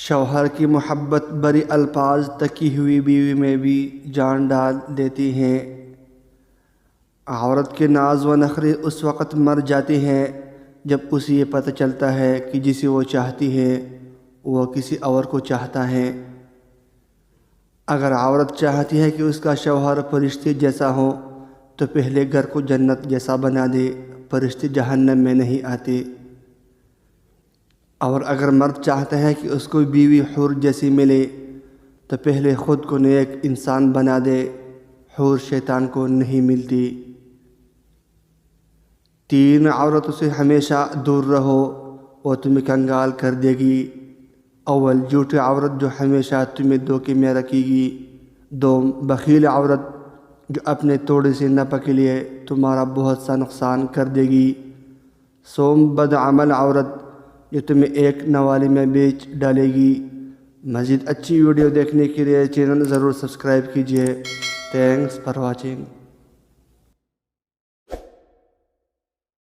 شوہر کی محبت بری الفاظ تکی ہوئی بیوی میں بھی جان ڈال دیتی ہیں۔ عورت کے ناز و نخرے اس وقت مر جاتے ہیں جب اسے یہ پتہ چلتا ہے کہ جسے وہ چاہتی ہے وہ کسی اور کو چاہتا ہے۔ اگر عورت چاہتی ہے کہ اس کا شوہر فرشتے جیسا ہو تو پہلے گھر کو جنت جیسا بنا دے، فرشتے جہنم میں نہیں آتے۔ اور اگر مرد چاہتا ہے کہ اس کو بیوی حور جیسی ملے تو پہلے خود کو نیک انسان بنا دے، حور شیطان کو نہیں ملتی۔ 3 عورتوں سے ہمیشہ دور رہو، وہ تمہیں کنگال کر دے گی۔ اول، جھوٹی عورت جو ہمیشہ تمہیں دھوکے میں رکھے گی۔ 2، بخیل عورت جو اپنے تھوڑے سے نفع کے لیے تمہارا بہت سا نقصان کر دے گی۔ 3، بدعمل عورت جو تمہیں ایک نوالی میں بیچ ڈالے گی۔ مزید اچھی ویڈیو دیکھنے کے لیے چینل ضرور سبسکرائب کیجیے۔ Thanks for watching.